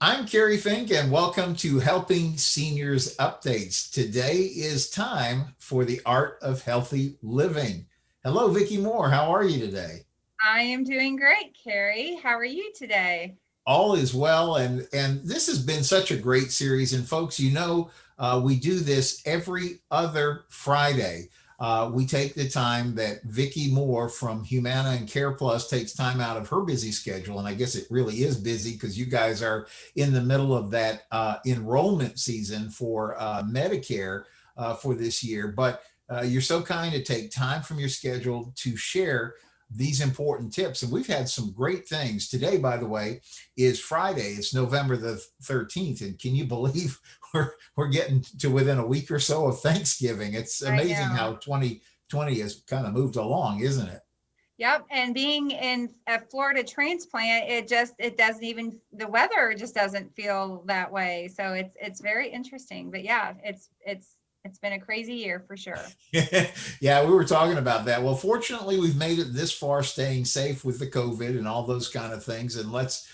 I'm Kerry Fink, and welcome to Helping Seniors Updates. Today is time for the art of healthy living. Hello, Vicki Moore. How are you today? I am doing great, Carrie. How are you today? All is well, and this has been such a great series. And folks, we do this every other Friday. We take the time that Vicki Moore from Humana and CarePlus takes time out of her busy schedule, and I guess it really is busy because you guys are in the middle of that enrollment season for Medicare for this year. But you're so kind to take time from your schedule to share these important tips. And we've had some great things. Today, by the way, is Friday. It's November the 13th. And can you believe we're getting to within a week or so of Thanksgiving? It's I amazing know. how 2020 has kind of moved along, isn't it? Yep. And being in a Florida transplant, it doesn't even the weather just doesn't feel that way. So it's very interesting. But yeah, it's been a crazy year for sure. Yeah, we were talking about that. Well, fortunately, we've made it this far, staying safe with the COVID and all those kind of things. And let's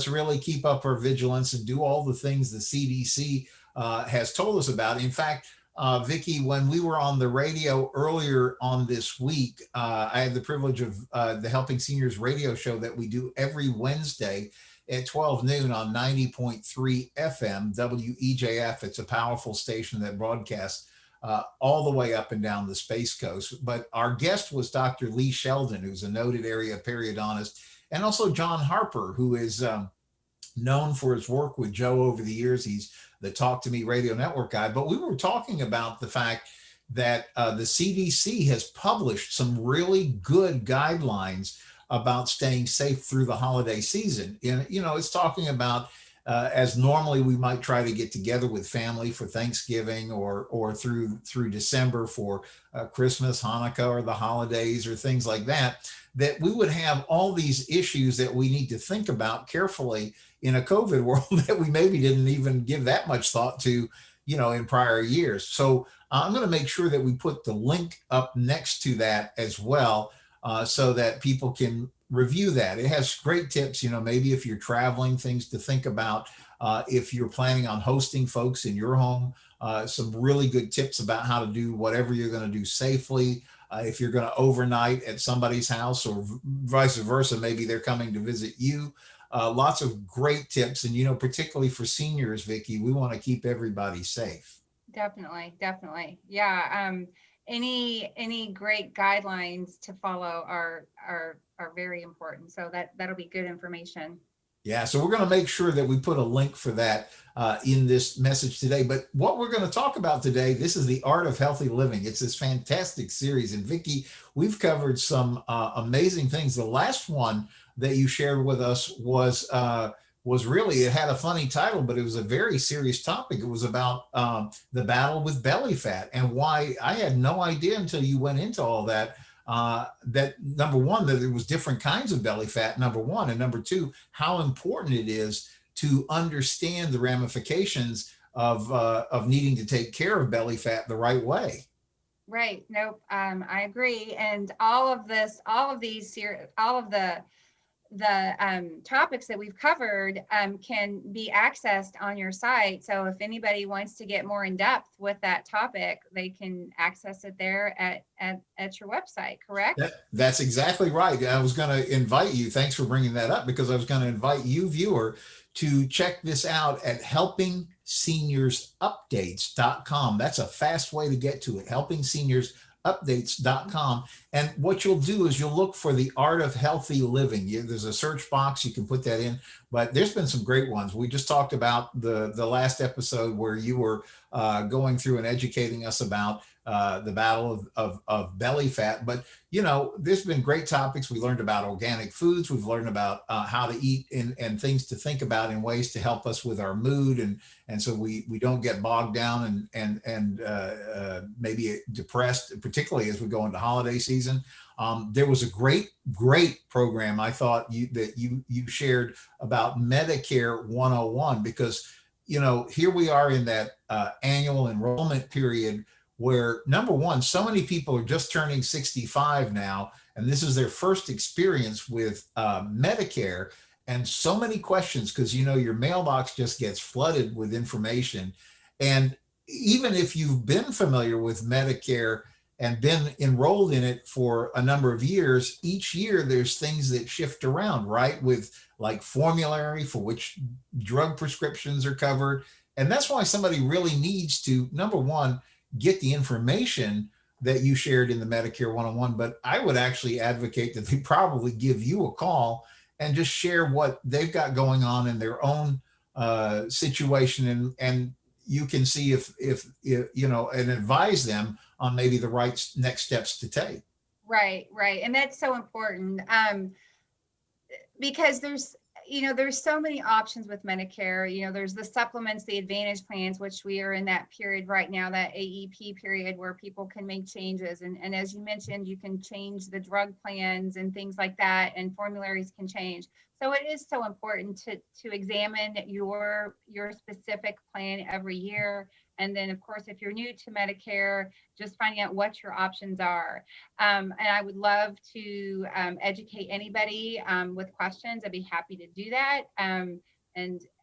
really keep up our vigilance and do all the things the CDC has told us about. In fact, Vicki, when we were on the radio earlier on this week, I had the privilege of the Helping Seniors radio show that we do every Wednesday at 12 noon on 90.3 FM WEJF. It's a powerful station that broadcasts all the way up and down the Space Coast. But our guest was Dr. Lee Sheldon, who's a noted area periodontist, and also John Harper, who is known for his work with Joe over the years. He's the Talk to Me radio network guy. But we were talking about the fact that the CDC has published some really good guidelines about staying safe through the holiday season. And, it's talking about as normally we might try to get together with family for Thanksgiving or through December for Christmas, Hanukkah, or the holidays or things like that, that we would have all these issues that we need to think about carefully in a COVID world that we maybe didn't even give that much thought to, in prior years. So I'm going to make sure that we put the link up next to that as well, so that people can review that. It has great tips, maybe if you're traveling, things to think about. If you're planning on hosting folks in your home, some really good tips about how to do whatever you're going to do safely. If you're going to overnight at somebody's house or vice versa, maybe they're coming to visit you. Lots of great tips. And, particularly for seniors, Vicki, we want to keep everybody safe. Definitely, definitely. Yeah. Any great guidelines to follow are very important. So that'll be good information. Yeah, so we're going to make sure that we put a link for that in this message today. But what we're going to talk about today, this is the art of healthy living. It's this fantastic series. And Vicki, we've covered some amazing things. The last one that you shared with us was really, it had a funny title, but it was a very serious topic. It was about the battle with belly fat, and why I had no idea until you went into all that. That number one, that there was different kinds of belly fat, number one, and number two, how important it is to understand the ramifications of needing to take care of belly fat the right way. Right. Nope. I agree. And all of this, all of these, all of the topics that we've covered can be accessed on your site. So if anybody wants to get more in depth with that topic, they can access it there at your website, correct? That's exactly right. I was going to invite you. Thanks for bringing that up, because I was going to invite you, viewer, to check this out at helpingseniorsupdates.com. That's a fast way to get to it. Helpingseniorsupdates.com. And what you'll do is you'll look for the art of healthy living. There's a search box, you can put that in, but there's been some great ones. We just talked about the last episode where you were going through and educating us about the battle of belly fat. But, there's been great topics. We learned about organic foods. We've learned about how to eat and things to think about in ways to help us with our mood. And so we don't get bogged down and maybe depressed, particularly as we go into holiday season. There was a great program I thought you shared about Medicare 101, because here we are in that annual enrollment period where, number one, so many people are just turning 65 now, and this is their first experience with Medicare. and so many questions because you know your mailbox just gets flooded with information. And even if you've been familiar with Medicare and been enrolled in it for a number of years, each year there's things that shift around, right? With like formulary for which drug prescriptions are covered. And that's why somebody really needs to, number one, get the information that you shared in the Medicare 101. But I would actually advocate that they probably give you a call and just share what they've got going on in their own situation, and you can see if you know, and advise them on maybe the right next steps to take. Right, right. And that's so important. Because there's so many options with Medicare. There's the supplements, the advantage plans, which we are in that period right now, that AEP period where people can make changes. And as you mentioned, you can change the drug plans and things like that, and formularies can change. So it is so important to examine your specific plan every year. And then, of course, if you're new to Medicare, just finding out what your options are. And I would love to educate anybody with questions. I'd be happy to do that. And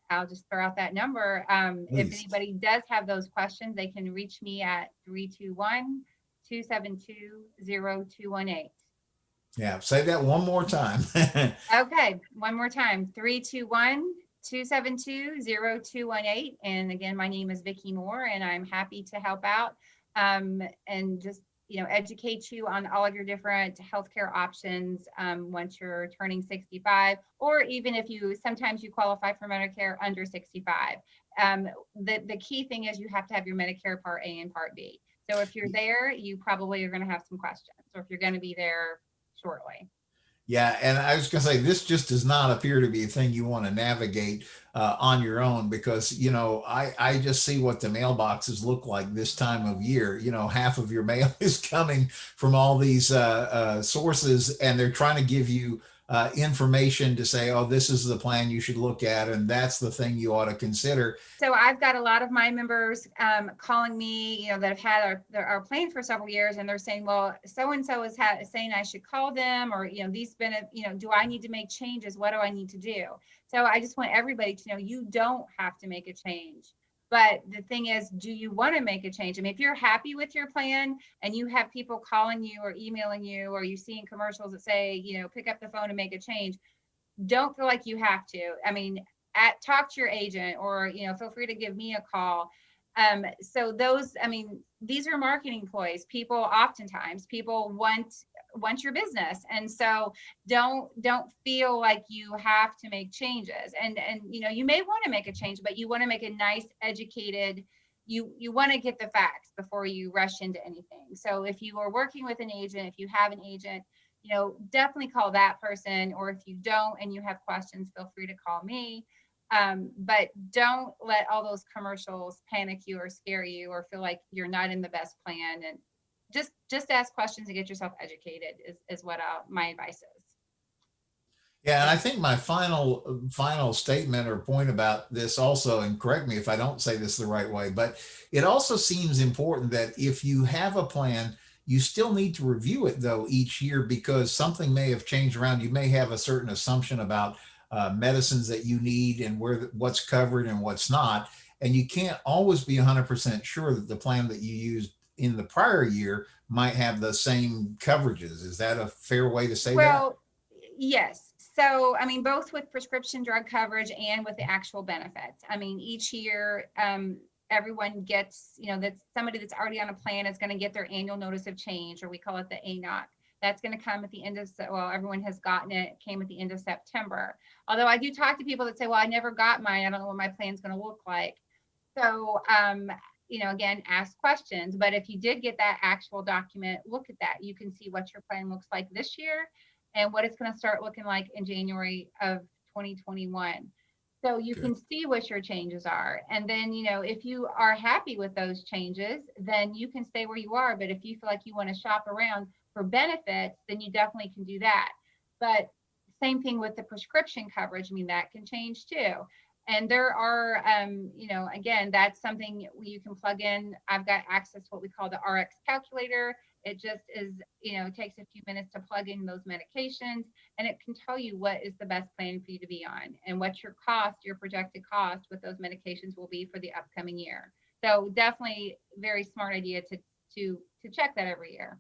I'll just throw out that number. If Please. anybody does have those questions, they can reach me at 321-272-0218. Yeah, say that one more time. Okay, one more time, 321-272-0218. And again, my name is Vicki Moore, and I'm happy to help out and just educate you on all of your different healthcare options once you're turning 65, or even if sometimes you qualify for Medicare under 65. The key thing is you have to have your Medicare Part A and Part B. So if you're there, you probably are going to have some questions, or if you're going to be there shortly. Yeah, and I was going to say, this just does not appear to be a thing you want to navigate on your own, because, I just see what the mailboxes look like this time of year. Half of your mail is coming from all these sources, and they're trying to give you information to say, oh, this is the plan you should look at, and that's the thing you ought to consider. So I've got a lot of my members calling me, that have had our plan for several years, and they're saying, well, so-and-so is saying I should call them, or, do I need to make changes? What do I need to do? So I just want everybody to know you don't have to make a change. But the thing is, do you want to make a change? I mean, if you're happy with your plan and you have people calling you or emailing you, or you see in commercials that say, pick up the phone and make a change, don't feel like you have to. I mean, talk to your agent, or, feel free to give me a call. So these are marketing ploys. Oftentimes people want your business. And so don't feel like you have to make changes. And you may want to make a change, but you want to make a nice, educated, you want to get the facts before you rush into anything. So if you are working with an agent, if you have an agent, definitely call that person. Or if you don't and you have questions, feel free to call me. But don't let all those commercials panic you or scare you, or feel like you're not in the best plan. And just ask questions and get yourself educated is what my advice is. Yeah, and I think my final statement or point about this also, and correct me if I don't say this the right way, but it also seems important that if you have a plan, you still need to review it though each year, because something may have changed around. You may have a certain assumption about medicines that you need and what's covered and what's not, and you can't always be 100% sure that the plan that you used in the prior year might have the same coverages. Is that a fair way to say that? Well, yes. So, both with prescription drug coverage and with the actual benefits. Each year, everyone gets, that's somebody that's already on a plan is going to get their annual notice of change, or we call it the ANOC. That's going to come at the end of, everyone has gotten it, came at the end of September. Although I do talk to people that say, well, I never got mine. I don't know what my plan's going to look like. So, again, ask questions. But if you did get that actual document, look at that. You can see what your plan looks like this year and what it's going to start looking like in January of 2021. So you can see what your changes are. And then, if you are happy with those changes, then you can stay where you are. But if you feel like you want to shop around for benefits, then you definitely can do that. But same thing with the prescription coverage. That can change too. And there are, again, that's something you can plug in. I've got access to what we call the RX calculator. It just is, takes a few minutes to plug in those medications, and it can tell you what is the best plan for you to be on and what your projected cost with those medications will be for the upcoming year. So definitely very smart idea to check that every year.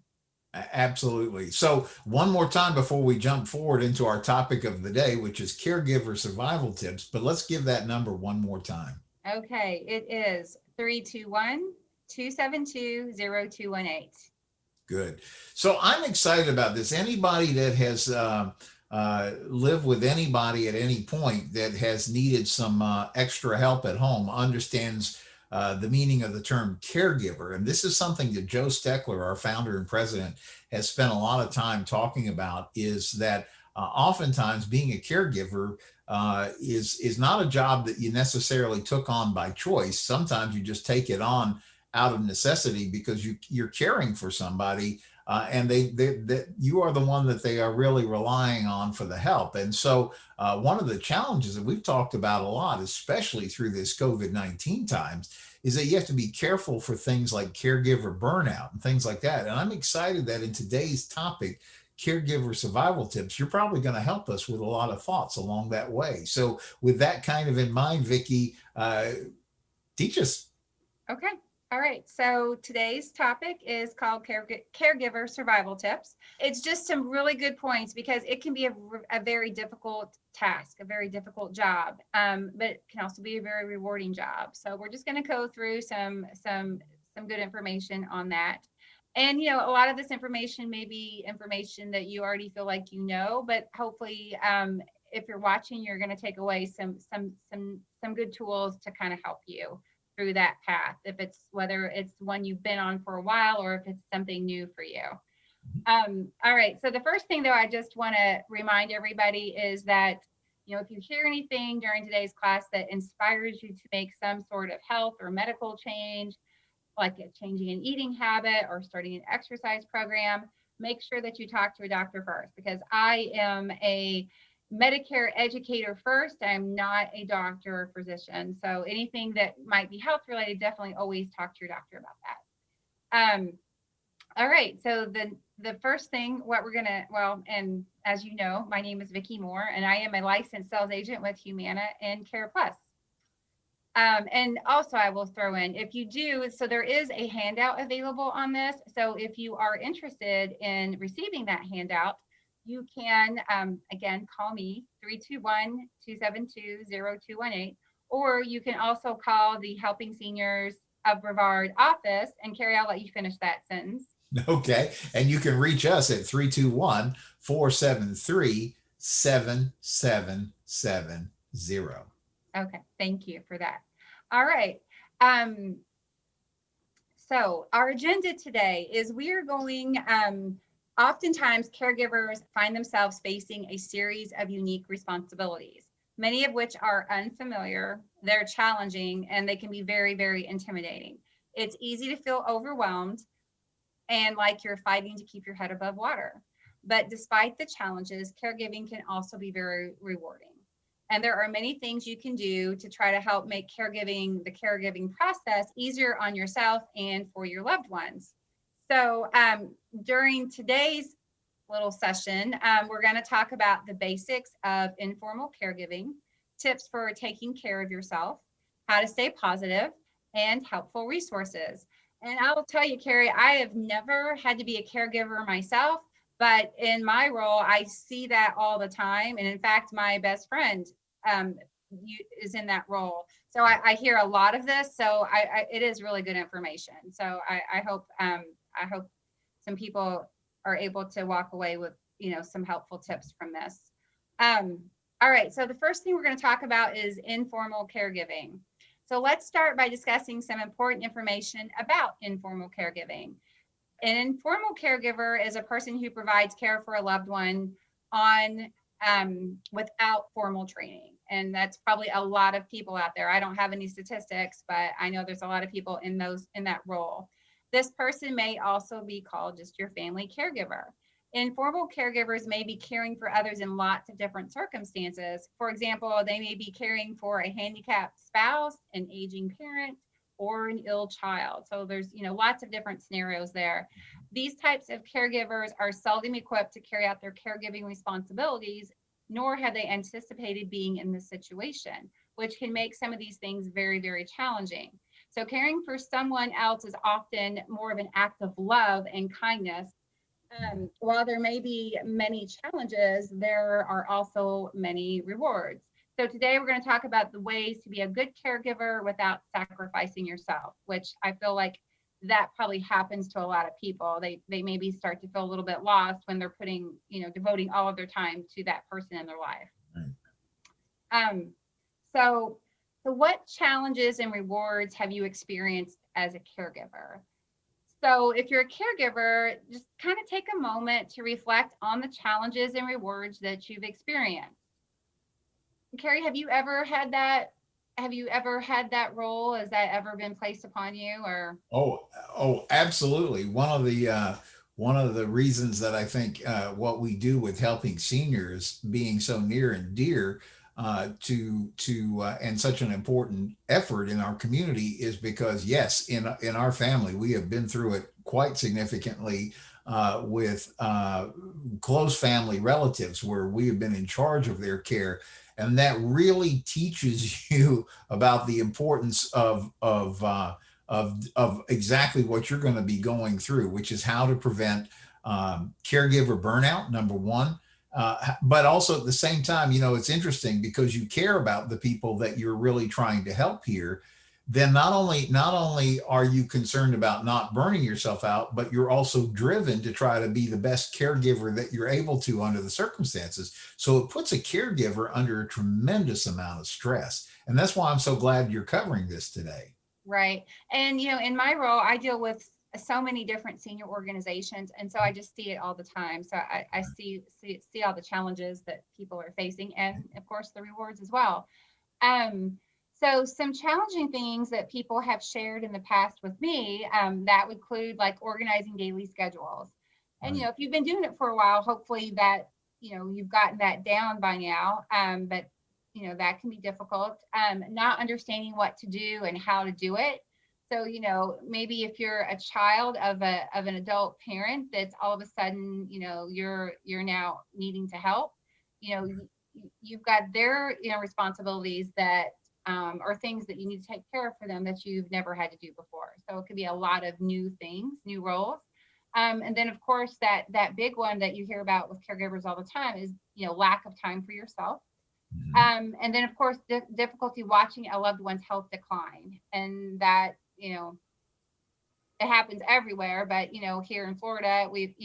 Absolutely. So one more time before we jump forward into our topic of the day, which is caregiver survival tips, but let's give that number one more time. Okay, it is 321-272-0218. Good. So I'm excited about this. Anybody that has lived with anybody at any point that has needed some extra help at home understands the meaning of the term caregiver. And this is something that Joe Steckler, our founder and president, has spent a lot of time talking about, is that oftentimes being a caregiver is not a job that you necessarily took on by choice. Sometimes you just take it on out of necessity because you're caring for somebody, and you are the one that they are really relying on for the help. And so one of the challenges that we've talked about a lot, especially through this COVID-19 times, is that you have to be careful for things like caregiver burnout and things like that. And I'm excited that in today's topic, caregiver survival tips, you're probably going to help us with a lot of thoughts along that way. So with that kind of in mind, Vicki, teach us. Okay. All right. So today's topic is called caregiver survival tips. It's just some really good points because it can be a very difficult task, a very difficult job, but it can also be a very rewarding job. So we're just going to go through some good information on that. And, a lot of this information may be information that you already feel like but hopefully, if you're watching, you're going to take away some good tools to kind of help you through that path, whether it's one you've been on for a while or if it's something new for you. All right. So the first thing, though, I just want to remind everybody is that, if you hear anything during today's class that inspires you to make some sort of health or medical change, like changing an eating habit or starting an exercise program, make sure that you talk to a doctor first, because I am a Medicare educator first. I'm not a doctor or physician. So anything that might be health related, definitely always talk to your doctor about that. All right. So the first thing, and as you know, my name is Vicki Moore, and I am a licensed sales agent with Humana and CarePlus. And also I will throw in, there is a handout available on this. So if you are interested in receiving that handout, you can, again, call me 321-272-0218, or you can also call the Helping Seniors of Brevard office. And Carrie, I'll let you finish that sentence. Okay. And you can reach us at 321-473-7770. Okay. Thank you for that. All right. So our agenda today is we are going, oftentimes caregivers find themselves facing a series of unique responsibilities, many of which are unfamiliar, they're challenging, and they can be very, very intimidating. It's easy to feel overwhelmed and like you're fighting to keep your head above water. But despite the challenges, caregiving can also be very rewarding. And there are many things you can do to try to help make the caregiving process easier on yourself and for your loved ones. So during today's little session, we're going to talk about the basics of informal caregiving, tips for taking care of yourself, how to stay positive, and helpful resources. And I will tell you, Carrie, I have never had to be a caregiver myself, but in my role, I see that all the time. And in fact, my best friend is in that role. So I hear a lot of this. So it is really good information. So I hope some people are able to walk away with, some helpful tips from this. All right. So the first thing we're going to talk about is informal caregiving. So let's start by discussing some important information about informal caregiving. An informal caregiver is a person who provides care for a loved one without formal training. And that's probably a lot of people out there. I don't have any statistics, but I know there's a lot of people in that role. This person may also be called just your family caregiver. Informal caregivers may be caring for others in lots of different circumstances. For example, they may be caring for a handicapped spouse, an aging parent, or an ill child. So there's, lots of different scenarios there. These types of caregivers are seldom equipped to carry out their caregiving responsibilities, nor have they anticipated being in this situation, which can make some of these things very, very challenging. So caring for someone else is often more of an act of love and kindness. While there may be many challenges, there are also many rewards. So today we're going to talk about the ways to be a good caregiver without sacrificing yourself, which I feel like that probably happens to a lot of people. They maybe start to feel a little bit lost when they're devoting all of their time to that person in their life. Um, so what challenges and rewards have you experienced as a caregiver? So if you're a caregiver, just kind of take a moment to reflect on the challenges and rewards that you've experienced. Carrie, have you ever had that? Have you ever had that role? Has that ever been placed upon you, or? Oh, absolutely. One of the reasons that I think what we do with helping seniors being so near and dear to and such an important effort in our community is because yes, in our family we have been through it quite significantly with close family relatives where we have been in charge of their care, and that really teaches you about the importance of exactly what you're going to be going through, which is how to prevent caregiver burnout, number one. But also at the same time, it's interesting because you care about the people that you're really trying to help here. Then not only are you concerned about not burning yourself out, but you're also driven to try to be the best caregiver that you're able to under the circumstances. So it puts a caregiver under a tremendous amount of stress. And that's why I'm so glad you're covering this today. Right. And, in my role, I deal with so many different senior organizations. And so I just see it all the time. So I see all the challenges that people are facing, and of course the rewards as well. So some challenging things that people have shared in the past with me, that would include like organizing daily schedules. And, Right. if you've been doing it for a while, hopefully that, you've gotten that down by now. But that can be difficult. Not understanding what to do and how to do it. So, maybe if you're a child of an adult parent that's all of a sudden, you're now needing to help, you've got their, responsibilities that or things that you need to take care of for them that you've never had to do before. So it could be a lot of new things, new roles. And then of course that big one that you hear about with caregivers all the time is, lack of time for yourself. And then of course, difficulty watching a loved one's health decline. And that, it happens everywhere, but here in Florida, we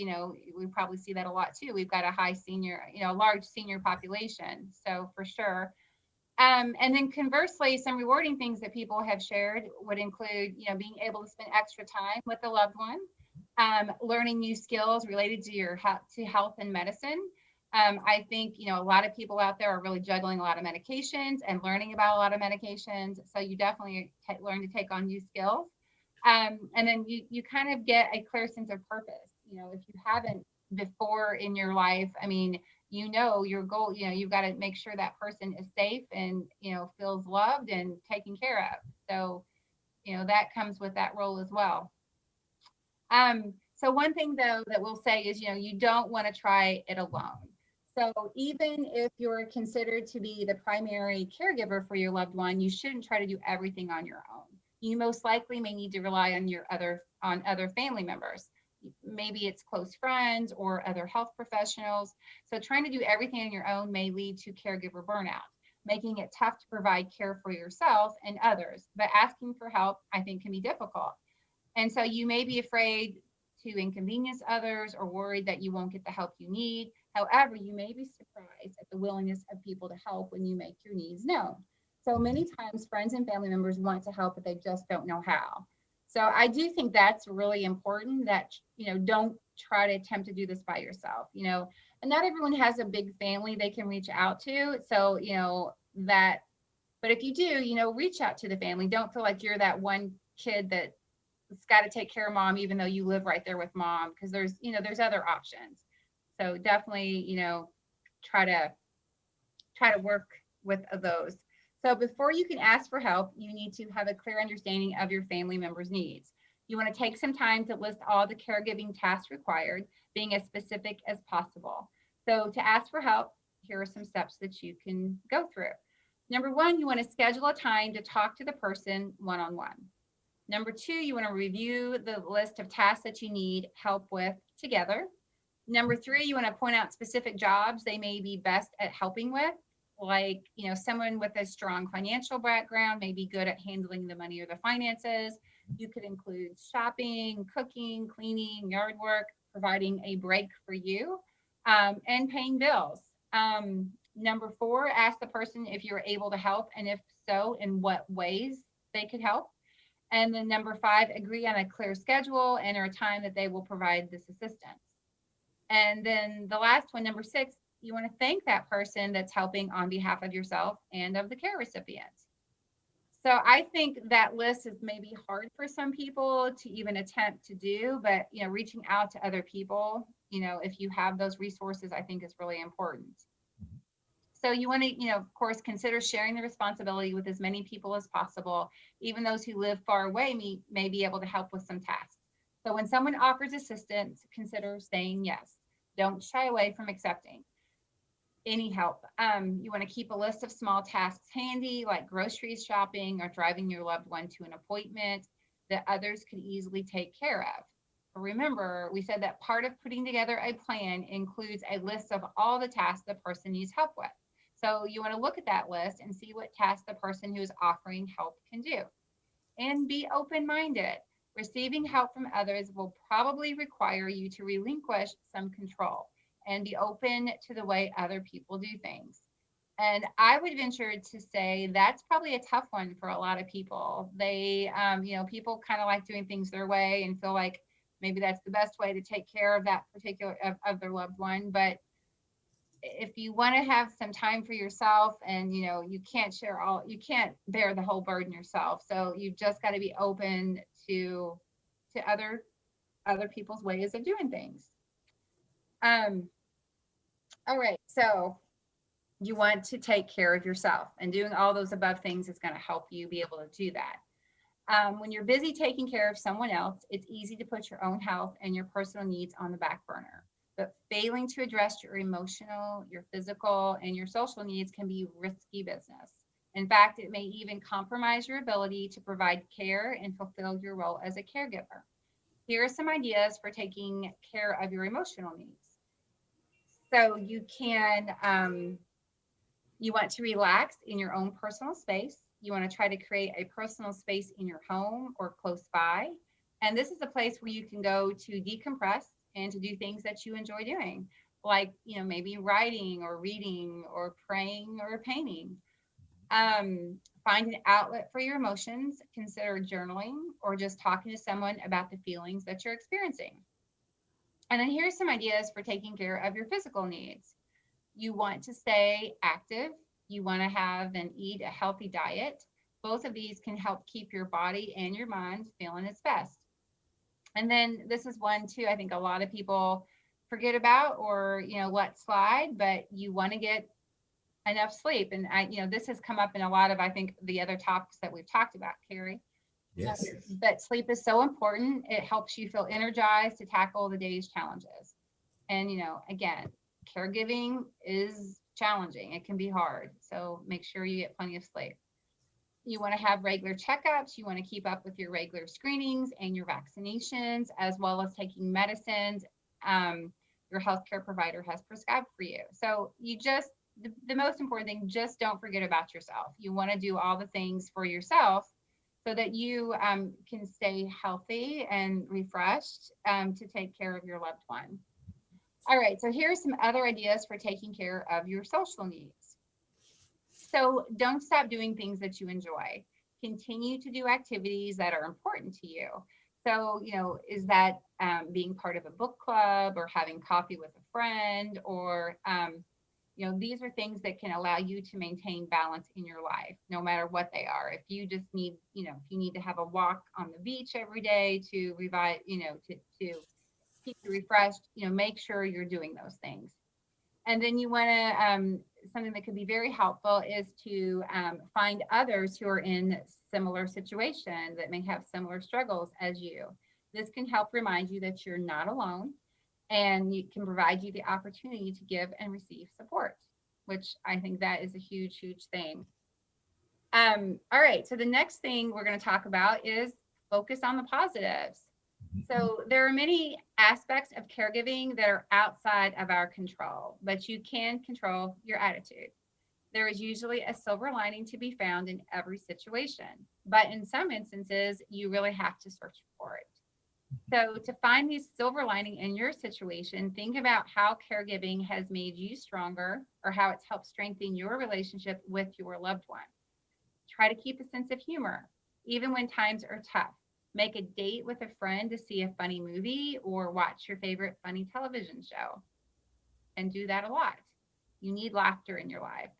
probably see that a lot too. We've got a high senior, large senior population. So for sure. And then conversely, some rewarding things that people have shared would include, being able to spend extra time with a loved one, learning new skills related to your health and medicine. I think, a lot of people out there are really juggling a lot of medications and learning about a lot of medications. So you definitely learn to take on new skills. And then you kind of get a clear sense of purpose. If you haven't before in your life, I mean, your goal, you've got to make sure that person is safe and, feels loved and taken care of. So, that comes with that role as well. So one thing though that we'll say is, you don't want to try it alone. So even if you're considered to be the primary caregiver for your loved one, you shouldn't try to do everything on your own. You most likely may need to rely on other family members. Maybe it's close friends or other health professionals. So trying to do everything on your own may lead to caregiver burnout, making it tough to provide care for yourself and others. But asking for help, I think, can be difficult. And so you may be afraid to inconvenience others or worried that you won't get the help you need. However, you may be surprised at the willingness of people to help when you make your needs known. So many times friends and family members want to help, but they just don't know how. So I do think that's really important that, don't try to attempt to do this by yourself, and not everyone has a big family they can reach out to. So, but if you do, reach out to the family. Don't feel like you're that one kid that's got to take care of mom, even though you live right there with mom, because there's other options. So definitely, try to work with those. So before you can ask for help, you need to have a clear understanding of your family member's needs. You want to take some time to list all the caregiving tasks required, being as specific as possible. So to ask for help, here are some steps that you can go through. Number one, you want to schedule a time to talk to the person one-on-one. Number two, you want to review the list of tasks that you need help with together. Number three, you want to point out specific jobs they may be best at helping with, like, someone with a strong financial background may be good at handling the money or the finances. You could include shopping, cooking, cleaning, yard work, providing a break for you, and paying bills. Number four, ask the person if you're able to help, and if so, in what ways they could help. And then number five, agree on a clear schedule and or a time that they will provide this assistance. And then the last one, number six, you want to thank that person that's helping on behalf of yourself and of the care recipient. So I think that list is maybe hard for some people to even attempt to do, but reaching out to other people, if you have those resources, I think is really important. So you want to, of course, consider sharing the responsibility with as many people as possible. Even those who live far away may be able to help with some tasks. So when someone offers assistance, consider saying yes. Don't shy away from accepting any help. You want to keep a list of small tasks handy, like grocery shopping or driving your loved one to an appointment that others could easily take care of. Remember, we said that part of putting together a plan includes a list of all the tasks the person needs help with. So you want to look at that list and see what tasks the person who is offering help can do. And be open-minded. Receiving help from others will probably require you to relinquish some control and be open to the way other people do things. And I would venture to say that's probably a tough one for a lot of people. They, people kind of like doing things their way and feel like maybe that's the best way to take care of that particular of their loved one. But if you want to have some time for yourself, and you can't bear the whole burden yourself. So you've just got to be open to other people's ways of doing things. All right, so you want to take care of yourself, and doing all those above things is going to help you be able to do that. When you're busy taking care of someone else, it's easy to put your own health and your personal needs on the back burner. But failing to address your emotional, your physical, and your social needs can be risky business. In fact, it may even compromise your ability to provide care and fulfill your role as a caregiver. Here are some ideas for taking care of your emotional needs. So you can, you want to relax in your own personal space. You want to try to create a personal space in your home or close by. And this is a place where you can go to decompress and to do things that you enjoy doing, like, maybe writing or reading or praying or painting. Find an outlet for your emotions. Consider journaling or just talking to someone about the feelings that you're experiencing. And then here's some ideas for taking care of your physical needs. You want to stay active. You want to have and eat a healthy diet. Both of these can help keep your body and your mind feeling its best. And then this is one too, I think a lot of people forget about or, let slide, but you want to get enough sleep. And this has come up in a lot of, I think, the other topics that we've talked about, Carrie. Yes. But sleep is so important. It helps you feel energized to tackle the day's challenges. And, again, caregiving is challenging. It can be hard. So make sure you get plenty of sleep. You want to have regular checkups. You want to keep up with your regular screenings and your vaccinations, as well as taking medicines your healthcare provider has prescribed for you. So the most important thing, just don't forget about yourself. You want to do all the things for yourself so that you can stay healthy and refreshed to take care of your loved one. All right, so here are some other ideas for taking care of your social needs. So don't stop doing things that you enjoy. Continue to do activities that are important to you. So, is that being part of a book club or having coffee with a friend or, these are things that can allow you to maintain balance in your life, no matter what they are. If you just need, if you need to have a walk on the beach every day to revive, to keep you refreshed, make sure you're doing those things. And then you want to something that could be very helpful is to find others who are in similar situation that may have similar struggles as you. This can help remind you that you're not alone, and you can provide you the opportunity to give and receive support, which I think that is a huge, huge thing. All right, so the next thing we're going to talk about is focus on the positives. So there are many aspects of caregiving that are outside of our control, but you can control your attitude. There is usually a silver lining to be found in every situation, but in some instances, you really have to search for it. So to find the silver lining in your situation, think about how caregiving has made you stronger or how it's helped strengthen your relationship with your loved one. Try to keep a sense of humor, even when times are tough. Make a date with a friend to see a funny movie or watch your favorite funny television show, and do that a lot. You need laughter in your life.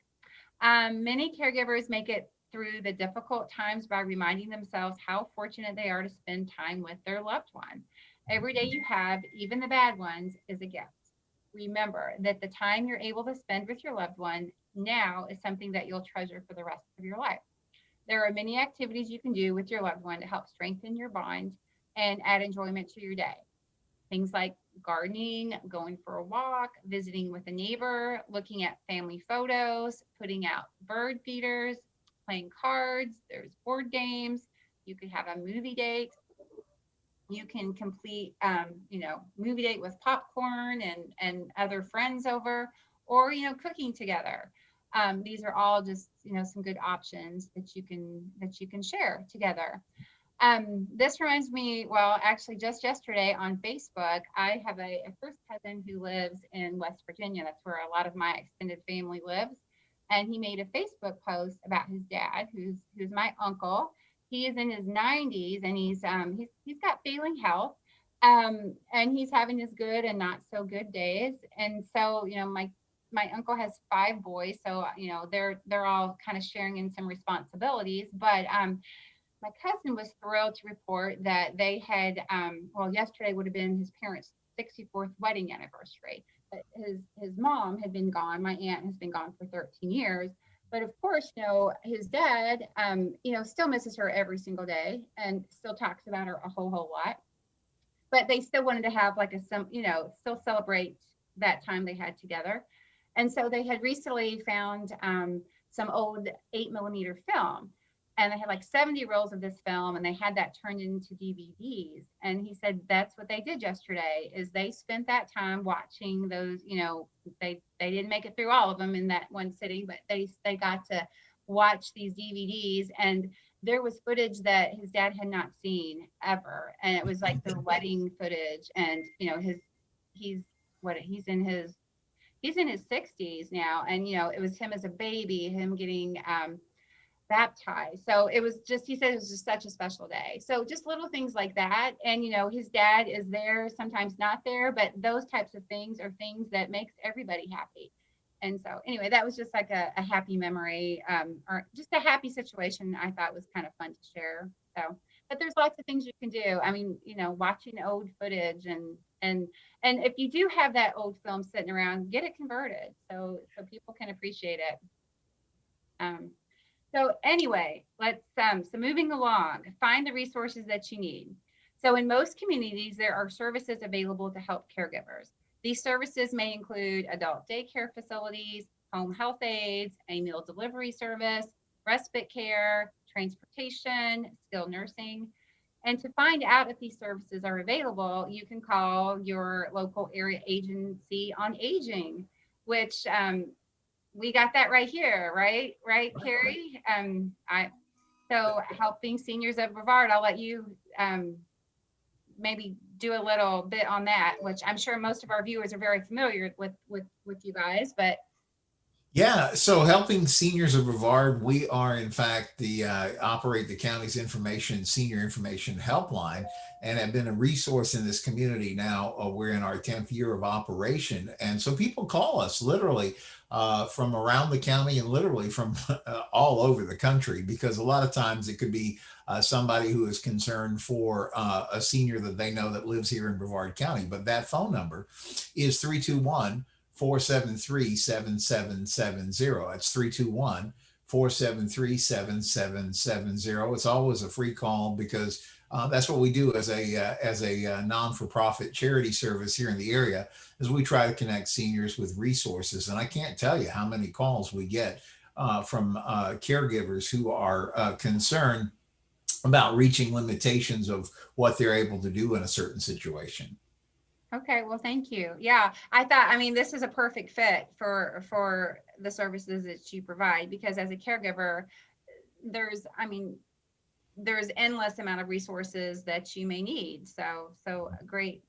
Many caregivers make it through the difficult times by reminding themselves how fortunate they are to spend time with their loved one. Every day you have, even the bad ones, is a gift. Remember that the time you're able to spend with your loved one now is something that you'll treasure for the rest of your life. There are many activities you can do with your loved one to help strengthen your bond and add enjoyment to your day. Things like gardening, going for a walk, visiting with a neighbor, looking at family photos, putting out bird feeders, playing cards. There's board games. You could have a movie date. You can complete, movie date with popcorn and other friends over, or, cooking together. These are all just, some good options that you can share together. This reminds me, well, actually just yesterday on Facebook, I have a first cousin who lives in West Virginia. That's where a lot of my extended family lives. And he made a Facebook post about his dad, who's my uncle. He is in his 90s, and he's got failing health. And he's having his good and not so good days. And so, my uncle has 5 boys, so they're all kind of sharing in some responsibilities. But my cousin was thrilled to report that they had, yesterday would have been his parents' 64th wedding anniversary. But his mom had been gone. My aunt has been gone for 13 years. But of course, his dad, still misses her every single day and still talks about her a whole lot. But they still wanted to have still celebrate that time they had together. And so they had recently found some old 8mm film, and they had like 70 rolls of this film, and they had that turned into DVDs. And he said that's what they did yesterday, is they spent that time watching those. They didn't make it through all of them in that one sitting, but they got to watch these DVDs, and there was footage that his dad had not seen ever, and it was like their wedding footage. And he's in his 60s now, and it was him as a baby, him getting baptized. So it was just, he said it was just such a special day. So just little things like that. And his dad is there, sometimes not there, but those types of things are things that makes everybody happy. And so anyway, that was just like a happy memory, or just a happy situation I thought was kind of fun to share. So, but there's lots of things you can do. I mean, watching old footage, and if you do have that old film sitting around, get it converted so people can appreciate it. So anyway, so moving along, find the resources that you need. So in most communities, there are services available to help caregivers. These services may include adult daycare facilities, home health aides, a meal delivery service, respite care, transportation, skilled nursing. And to find out if these services are available, you can call your local area agency on aging, which we got that right here, right, Carrie? So Helping Seniors of Brevard, I'll let you maybe do a little bit on that, which I'm sure most of our viewers are very familiar with you guys, but. Yeah, so Helping Seniors of Brevard, we are in fact operate the county's senior information helpline, and have been a resource in this community now. We're in our 10th year of operation, and so people call us literally from around the county and literally from all over the country, because a lot of times it could be somebody who is concerned for a senior that they know that lives here in Brevard County. But that phone number is 321 473-7770. That's 321-473-7770. It's always a free call because that's what we do as a non-for-profit charity service here in the area, is we try to connect seniors with resources. And I can't tell you how many calls we get from caregivers who are concerned about reaching limitations of what they're able to do in a certain situation. Okay, well, thank you. Yeah, I mean, this is a perfect fit for the services that you provide, because as a caregiver, there's endless amount of resources that you may need. So great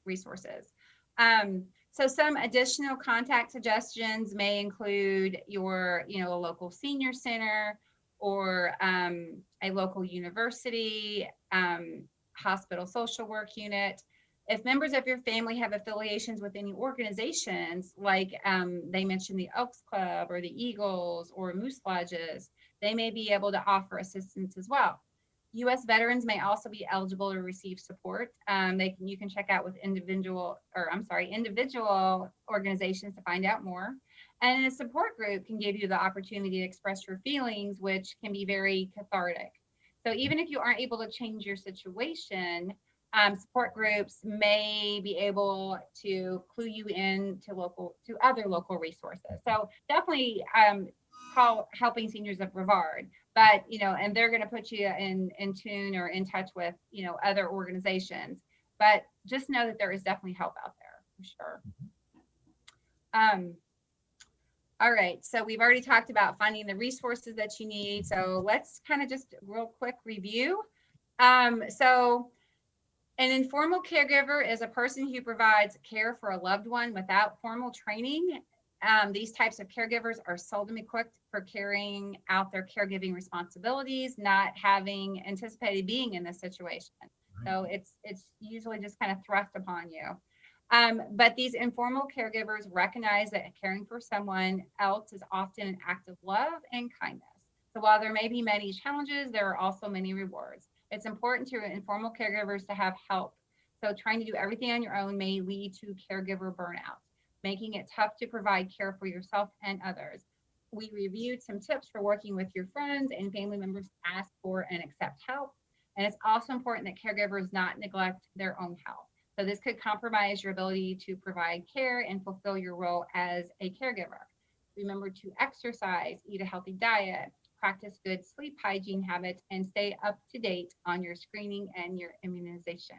resources. So some additional contact suggestions may include your, a local senior center, or a local university, hospital social work unit. If members of your family have affiliations with any organizations, like they mentioned the Elks Club or the Eagles or Moose Lodges, they may be able to offer assistance as well. U.S. veterans may also be eligible to receive support. You can check out with individual organizations to find out more. And a support group can give you the opportunity to express your feelings, which can be very cathartic. So even if you aren't able to change your situation, support groups may be able to clue you in to other local resources. So definitely call Helping Seniors of Brevard, but and they're going to put you in tune or in touch with other organizations. But just know that there is definitely help out there for sure. All right, so we've already talked about finding the resources that you need. So let's kind of just real quick review. So an informal caregiver is a person who provides care for a loved one without formal training. These types of caregivers are seldom equipped for carrying out their caregiving responsibilities, not having anticipated being in this situation. So it's usually just kind of thrust upon you. But these informal caregivers recognize that caring for someone else is often an act of love and kindness. So while there may be many challenges, there are also many rewards. It's important to informal caregivers to have help. So trying to do everything on your own may lead to caregiver burnout, making it tough to provide care for yourself and others. We reviewed some tips for working with your friends and family members to ask for and accept help. And it's also important that caregivers not neglect their own health. So this could compromise your ability to provide care and fulfill your role as a caregiver. Remember to exercise, eat a healthy diet, practice good sleep hygiene habits, and stay up to date on your screening and your immunization.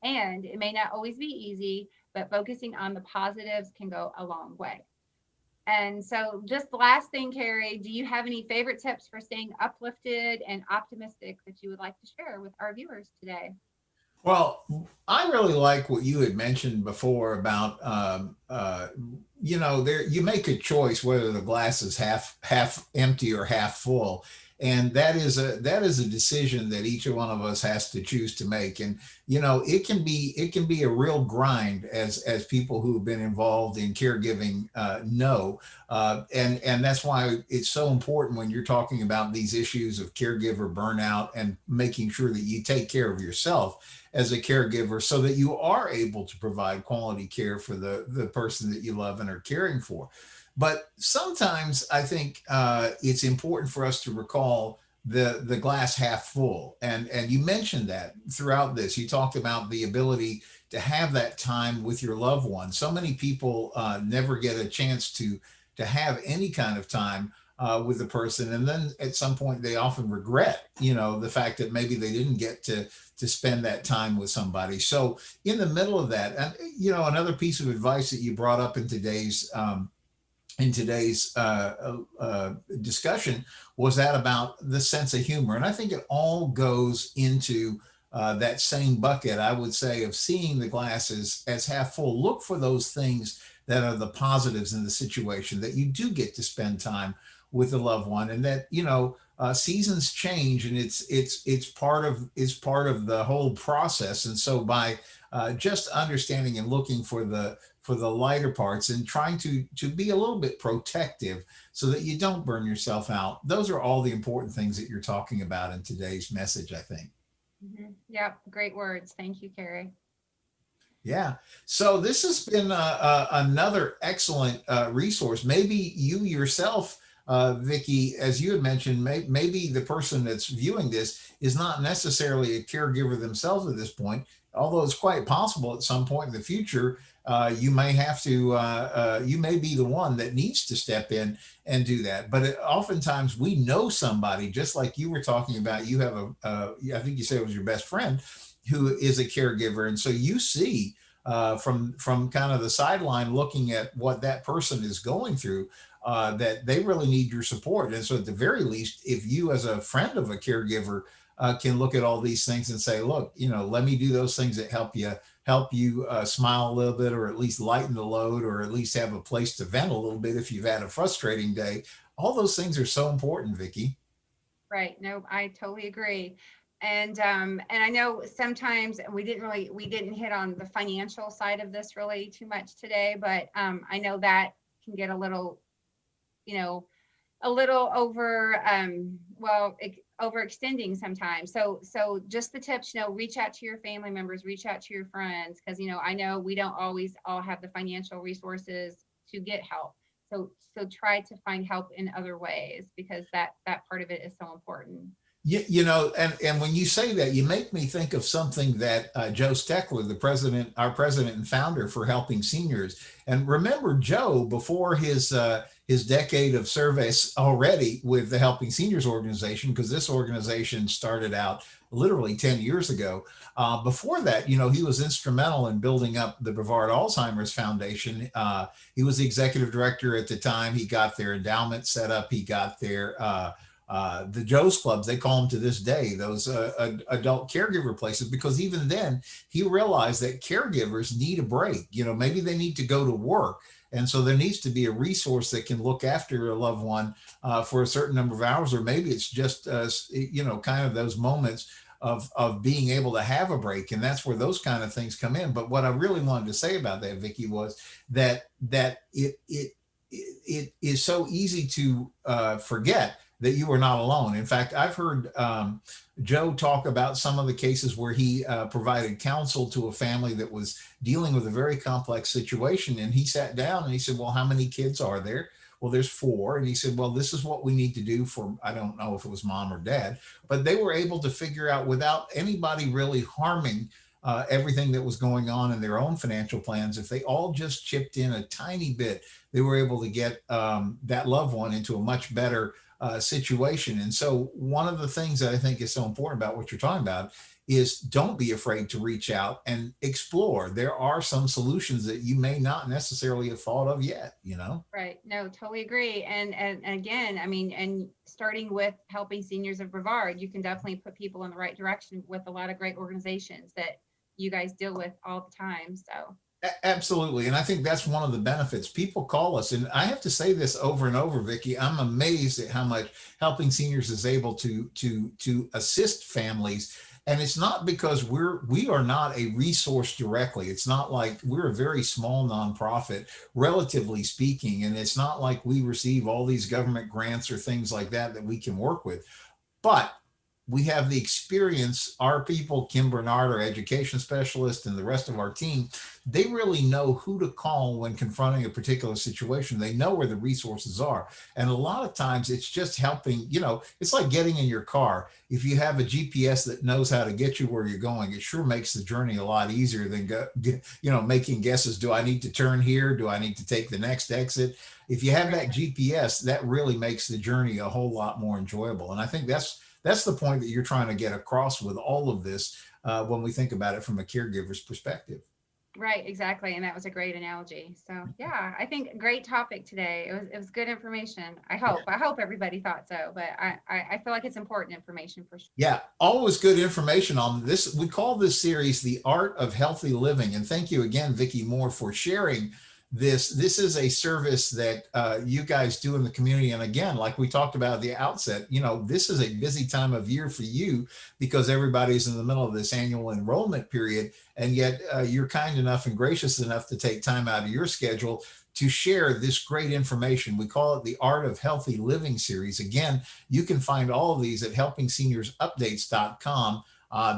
And it may not always be easy, but focusing on the positives can go a long way. And so just the last thing, Carrie, do you have any favorite tips for staying uplifted and optimistic that you would like to share with our viewers today? Well, I really like what you had mentioned before about, there you make a choice whether the glass is half empty or half full, and that is a decision that each one of us has to choose to make. And it can be a real grind, as people who've been involved in caregiving know, and that's why it's so important when you're talking about these issues of caregiver burnout and making sure that you take care of yourself as a caregiver, so that you are able to provide quality care for the person that you love and are caring for. But sometimes I think it's important for us to recall the glass half full. And you mentioned that throughout this. You talked about the ability to have that time with your loved one. So many people never get a chance to have any kind of time with the person, and then at some point they often regret, the fact that maybe they didn't get to spend that time with somebody. So in the middle of that, and another piece of advice that you brought up in today's discussion was that about the sense of humor. And I think it all goes into that same bucket, I would say, of seeing the glass as half full. Look for those things that are the positives in the situation, that you do get to spend time with a loved one, and that seasons change, and it's part of the whole process. And so by just understanding and looking for the lighter parts, and trying to be a little bit protective so that you don't burn yourself out, those are all the important things that you're talking about in today's message, I think. Yep, great words. Thank you, Carrie. Yeah. So this has been another excellent resource. Maybe you yourself, Vicky, as you had mentioned, maybe the person that's viewing this is not necessarily a caregiver themselves at this point, although it's quite possible at some point in the future, you may have to, you may be the one that needs to step in and do that. But oftentimes we know somebody, just like you were talking about, you have I think you said it was your best friend who is a caregiver. And so you see from kind of the sideline looking at what that person is going through, that they really need your support. And so at the very least, if you as a friend of a caregiver can look at all these things and say, look, let me do those things that help you smile a little bit, or at least lighten the load, or at least have a place to vent a little bit if you've had a frustrating day. All those things are so important, Vicky. Right. No, I totally agree. And I know sometimes we didn't hit on the financial side of this really too much today, but I know that can get a little, you know, a little overextending sometimes. So just the tips, reach out to your family members, reach out to your friends, because I know we don't always all have the financial resources to get help. So try to find help in other ways, because that part of it is so important. And when you say that, you make me think of something that Joe Steckler, our president and founder for Helping Seniors. And remember, Joe, before his decade of service already with the Helping Seniors organization, because this organization started out literally 10 years ago. Before that, he was instrumental in building up the Brevard Alzheimer's Foundation. He was the executive director at the time. He got their endowment set up. He got their the Joe's Clubs, they call them to this day, those adult caregiver places, because even then he realized that caregivers need a break. Maybe they need to go to work. And so there needs to be a resource that can look after a loved one for a certain number of hours, or maybe it's just, kind of those moments of being able to have a break. And that's where those kind of things come in. But what I really wanted to say about that, Vicki, was that it is so easy to forget that you are not alone. In fact, I've heard Joe talk about some of the cases where he provided counsel to a family that was dealing with a very complex situation. And he sat down and he said, well, how many kids are there? Well, there's 4. And he said, well, this is what we need to do for, I don't know if it was mom or dad, but they were able to figure out without anybody really harming everything that was going on in their own financial plans. If they all just chipped in a tiny bit, they were able to get that loved one into a much better situation. And so one of the things that I think is so important about what you're talking about is don't be afraid to reach out and explore. There are some solutions that you may not necessarily have thought of yet, Right. No, totally agree. And again, I mean, and starting with Helping Seniors of Brevard, you can definitely put people in the right direction with a lot of great organizations that you guys deal with all the time. So absolutely. And I think that's one of the benefits. People call us, and I have to say this over and over, Vicki, I'm amazed at how much Helping Seniors is able to assist families. And it's not because we are not a resource directly. It's not like we're a very small nonprofit, relatively speaking. And it's not like we receive all these government grants or things like that we can work with. But we have the experience. Our people, Kim Bernard, our education specialist, and the rest of our team, they really know who to call when confronting a particular situation. They know where the resources are. And a lot of times it's just helping, it's like getting in your car. If you have a GPS that knows how to get you where you're going, it sure makes the journey a lot easier than making guesses. Do I need to turn here? Do I need to take the next exit? If you have that GPS, that really makes the journey a whole lot more enjoyable. And I think that's the point that you're trying to get across with all of this when we think about it from a caregiver's perspective. Right, exactly. And that was a great analogy. So yeah, I think great topic today. It was good information. I hope everybody thought so, but I feel like it's important information for sure. Yeah, always good information on this. We call this series The Art of Healthy Living. And thank you again, Vicki Moore, for sharing this. This is a service that you guys do in the community. And again, like we talked about at the outset, this is a busy time of year for you because everybody's in the middle of this annual enrollment period. And yet you're kind enough and gracious enough to take time out of your schedule to share this great information. We call it the Art of Healthy Living series. Again, you can find all of these at helpingseniorsupdates.com.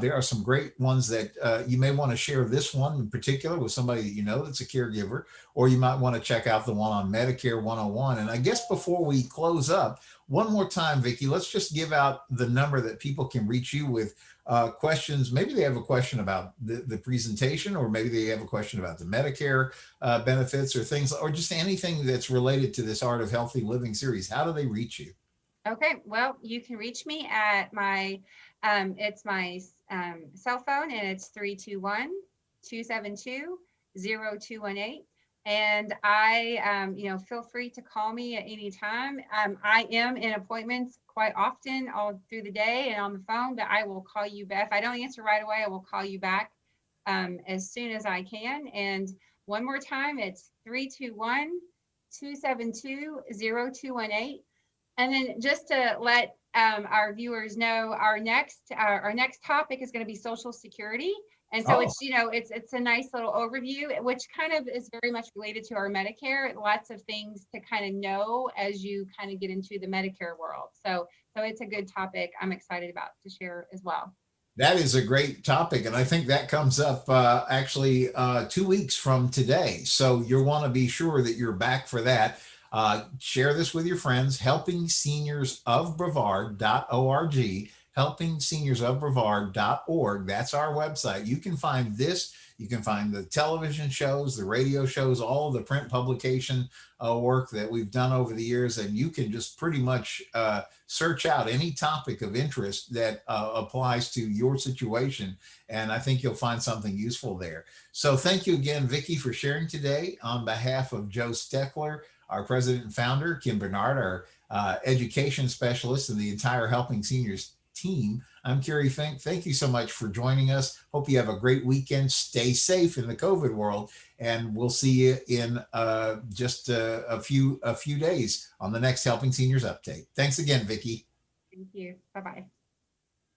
There are some great ones that you may want to share this one in particular with somebody that you know that's a caregiver, or you might want to check out the one on Medicare 101. And I guess before we close up, one more time, Vicki, let's just give out the number that people can reach you with questions. Maybe they have a question about the presentation, or maybe they have a question about the Medicare benefits or things, or just anything that's related to this Art of Healthy Living series. How do they reach you? Okay, well, you can reach me at my, it's my cell phone, and it's 321-272-0218. And I, feel free to call me at any time. I am in appointments quite often all through the day and on the phone, but I will call you back. If I don't answer right away, I will call you back as soon as I can. And one more time, it's 321-272-0218. And then just to let our viewers know, our next topic is going to be Social Security. And so it's a nice little overview, which kind of is very much related to our Medicare. Lots of things to kind of know as you kind of get into the Medicare world. So it's a good topic I'm excited about to share as well. That is a great topic. And I think that comes up actually 2 weeks from today. So you'll want to be sure that you're back for that. Share this with your friends. helpingseniorsofbrevard.org, helpingseniorsofbrevard.org. That's our website. You can find this. You can find the television shows, the radio shows, all of the print publication work that we've done over the years. And you can just pretty much search out any topic of interest that applies to your situation. And I think you'll find something useful there. So thank you again, Vicki, for sharing today. On behalf of Joe Steckler, our president and founder, Kim Bernard, our education specialist, and the entire Helping Seniors team, I'm Kerry Fink. Thank you so much for joining us. Hope you have a great weekend. Stay safe in the COVID world, and we'll see you in just a few days on the next Helping Seniors update. Thanks again, Vicki. Thank you. Bye-bye.